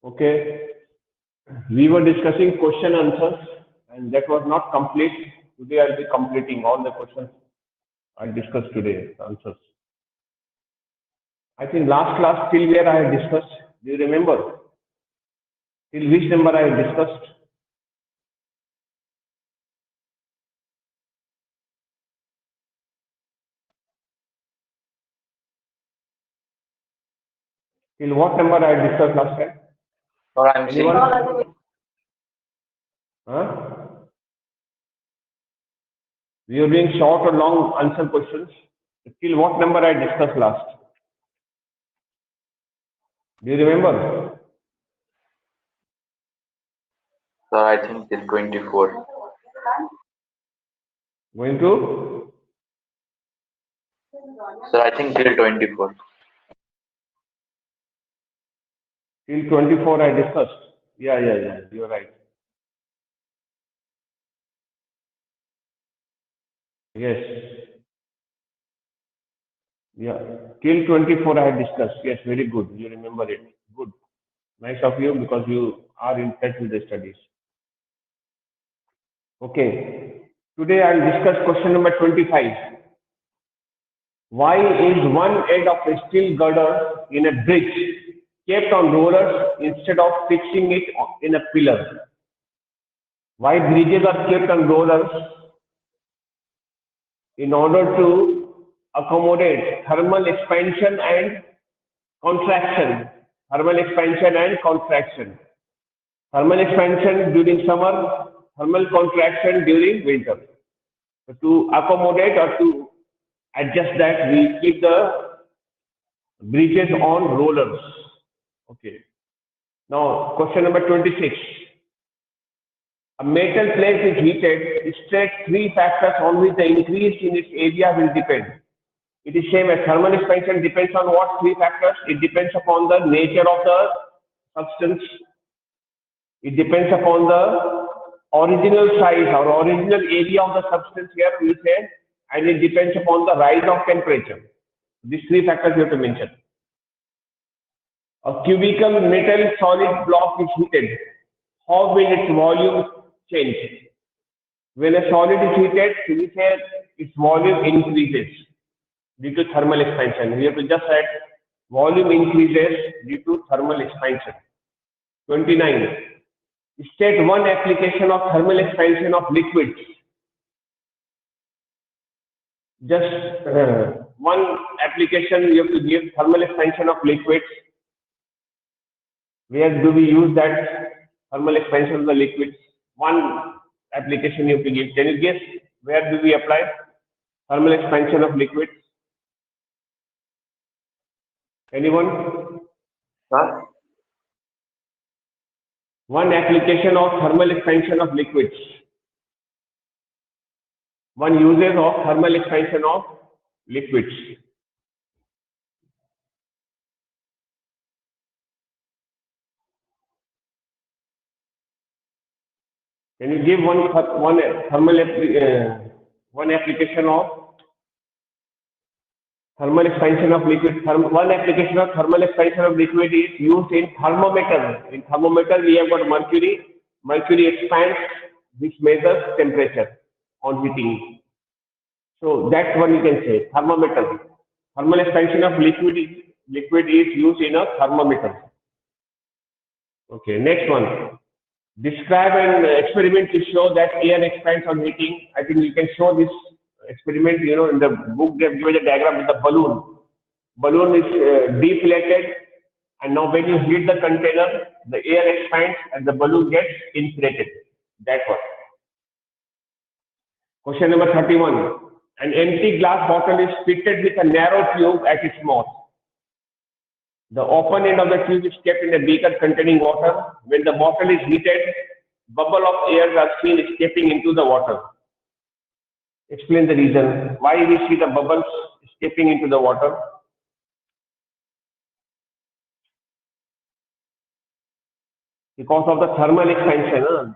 Okay, we were discussing question answers, and that was not complete. Today I'll be completing all the questions I discussed today, answers. I think last class till where I had discussed. Do you remember? Till which number I had discussed? Till what number I had discussed last time? Or I'm saying, Anyone? Huh? We are doing short or long answer questions. Till what number I discussed last? Do you remember? sir, I think till 24. Going to? Sir, I think till 24. Till 24 I discussed. Yeah. You're right. Yes. Yeah. Till 24 I had discussed. Yes, very good. You remember it. Good. Nice of you because you are in touch with the studies. Okay. Today I'll discuss question number 25. Why is one end of a steel girder in a bridge kept on rollers instead of fixing it in a pillar? Why bridges are kept on rollers? In order to accommodate thermal expansion and contraction. Thermal expansion and contraction. Thermal expansion during summer, thermal contraction during winter. So to accommodate or to adjust that, we keep the bridges on rollers. Okay. Now, question number 26. A metal plate is heated, state three factors on which the increase in its area will depend. It is same as thermal expansion depends on what three factors? It depends upon the nature of the substance. It depends upon the original size or original area of the substance here we say, and it depends upon the rise of temperature. These three factors you have to mention. A cubical metal solid block is heated. How will its volume change? When a solid is heated, we say its volume increases due to thermal expansion. We have to just add volume increases due to thermal expansion. 29. State one application of thermal expansion of liquids. Just one application you have to give thermal expansion of liquids. Where do we use that thermal expansion of the liquids? One application you have to give. Can you guess where do we apply thermal expansion of liquids? Anyone? Sir, One application of thermal expansion of liquids. One uses of thermal expansion of liquids. Can you give one application of thermal expansion of liquid? One application of thermal expansion of liquid is used in thermometer. In thermometer, we have got mercury. Mercury expands, which measures temperature on heating. So that one you can say thermometer. Thermal expansion of liquid is used in a thermometer. Okay, next one. Describe an experiment to show that air expands on heating. I think you can show this experiment, in the book they have given a diagram with the balloon. Balloon is deflated, and now when you heat the container, the air expands and the balloon gets inflated. That one. Question number 31. An empty glass bottle is fitted with a narrow tube at its mouth. The open end of the tube is kept in a beaker containing water. When the bottle is heated, bubble of air are seen escaping into the water. Explain the reason why we see the bubbles escaping into the water. Because of the thermal expansion,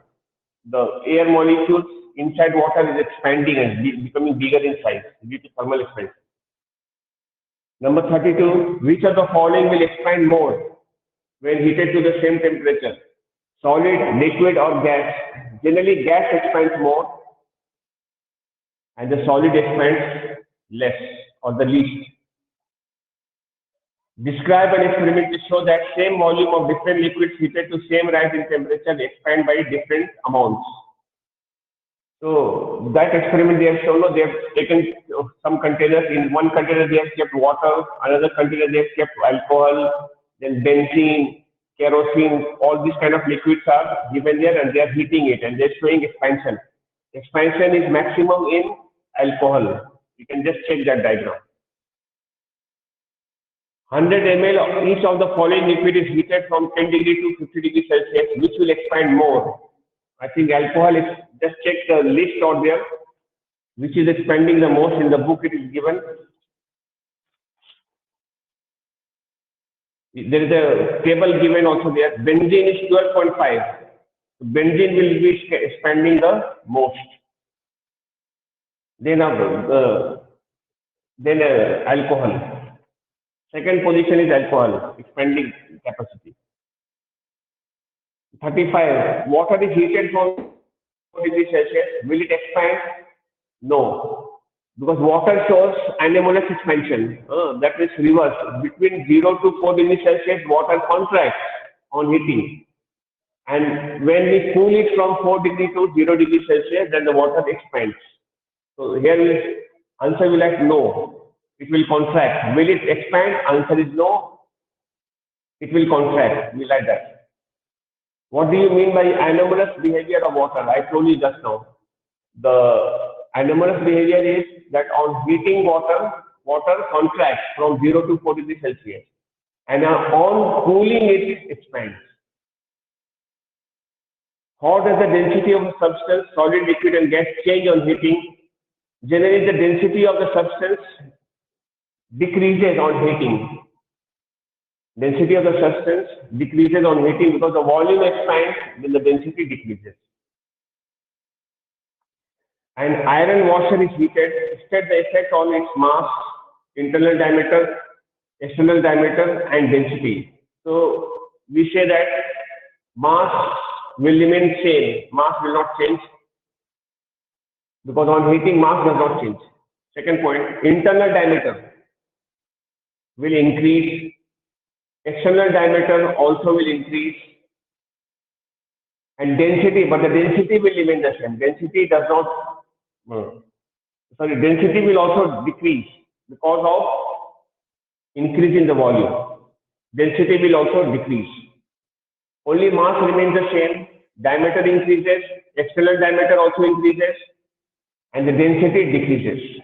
the air molecules inside water is expanding and becoming bigger in size due to thermal expansion. Number 32, which of the following will expand more? when heated to the same temperature? Solid, liquid or gas? Generally gas expands more and the solid expands less or the least. Describe an experiment to show that same volume of different liquids heated to same rise in temperature expand by different amounts. So that experiment they have shown, they have taken some containers. In one container they have kept water, another container they have kept alcohol, then benzene, kerosene, all these kind of liquids are given there and they are heating it and they're showing expansion. Expansion is maximum in alcohol. You can just check that diagram. 100 ml of each of the following liquid is heated from 10 degree to 50 degree Celsius, which will expand more. I think alcohol is, just check the list out there, which is expanding the most. In the book it is given. There is a table given also there. Benzene is 12.5. Benzene will be expanding the most. Then alcohol. Second position is alcohol, expanding capacity. 35. Water is heated from 4 degrees Celsius. Will it expand? No. Because water shows anomalous expansion. That is reverse. Between 0 to 4 degrees Celsius, water contracts on heating. And when we cool it from 4 degree to 0 degree Celsius, then the water expands. So here is answer will like no. It will contract. Will it expand? Answer is no. It will contract. We like that. What do you mean by anomalous behavior of water? I told you just now. The anomalous behavior is that on heating water, water contracts from 0 to 4 degrees Celsius. And on cooling it expands. How does the density of a substance, solid, liquid and gas change on heating? Generally, the density of the substance decreases on heating. Density of the substance decreases on heating because the volume expands, then the density decreases. And iron washer is heated, state the effect on its mass, internal diameter, external diameter and density. So we say that mass will remain same, mass will not change because on heating mass does not change. Second point, internal diameter will increase, external diameter also will increase, and density, but the density will remain the same. Density does not, density will also decrease because of increase in the volume. Density will also decrease. Only mass remains the same, diameter increases, external diameter also increases, and the density decreases.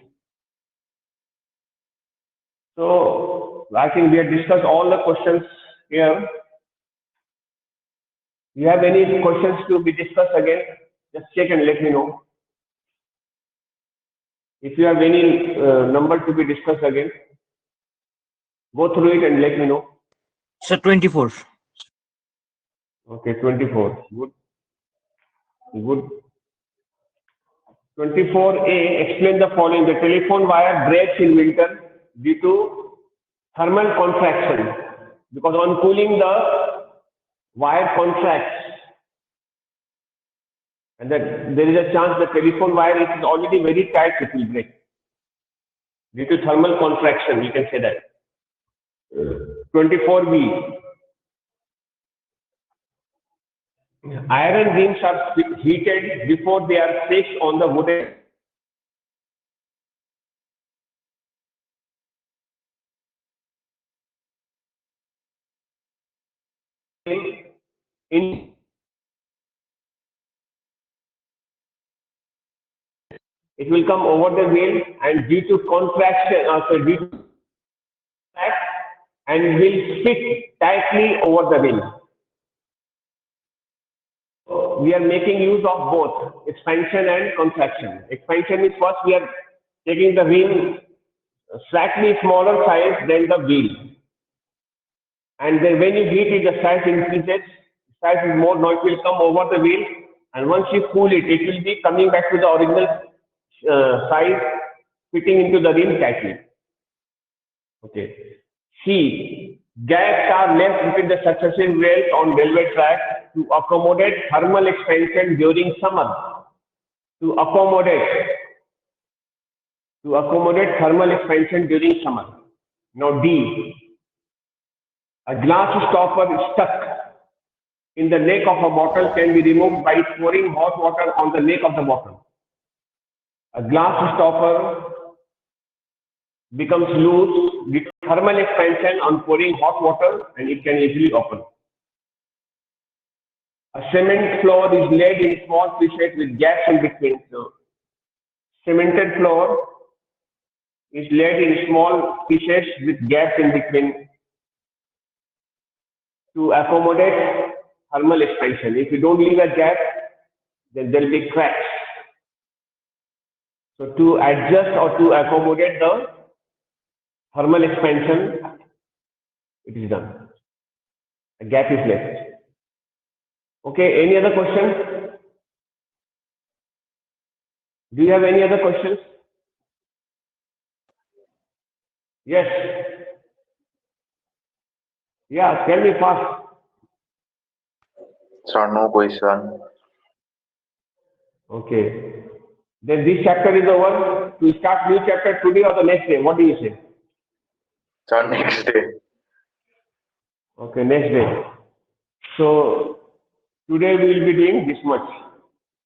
So I think we have discussed all the questions here. You have any questions to be discussed again? Just check and let me know. If you have any number to be discussed again, go through it and let me know. Sir, 24. Okay, 24. Good. Good. 24A, explain the following. The telephone wire breaks in winter due to thermal contraction, because on cooling the wire contracts and that there is a chance the telephone wire is already very tight, it will break due to thermal contraction, you can say that. 24B, iron rings are heated before they are fixed on the wooden in it will come over the wheel and due to contraction, and will fit tightly over the wheel. So we are making use of both expansion and contraction. Expansion is first we are taking the wheel slightly smaller size than the wheel. And then when you heat it, the size increases, size is more, now it will come over the wheel, and once you cool it, it will be coming back to the original size, fitting into the rim tightly. Okay. C, gaps are left between the successive rails on railway track to accommodate thermal expansion during summer. To accommodate thermal expansion during summer. Now D, a glass stopper stuck in the neck of a bottle can be removed by pouring hot water on the neck of the bottle. A glass stopper becomes loose with thermal expansion on pouring hot water and it can easily open. A cement floor is laid in small pieces with gaps in between. So, cemented floor is laid in small pieces with gaps in between to accommodate thermal expansion. If you don't leave a gap, then there will be cracks. So to adjust or to accommodate the thermal expansion, it is done. A gap is left. Okay, any other questions? Do you have any other questions? Yes. Yeah, tell me fast. Sir, no question. Okay. Then this chapter is over. To start new chapter today or the next day? What do you say? Sir, next day. Okay, next day. So today we will be doing this much.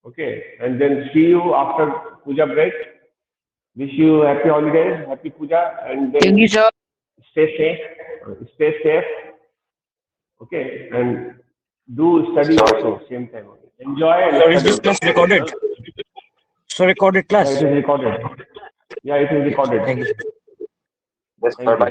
Okay, and then see you after puja break. Wish you happy holidays, happy puja, and then Thank you, sir. stay safe. Stay safe. Okay, and do study also same time. Enjoy and Sir, is study. this class recorded? So recorded Yeah, class. it is recorded. Yeah, it is recorded. Thank you. Yes, Thank sir. you. Bye.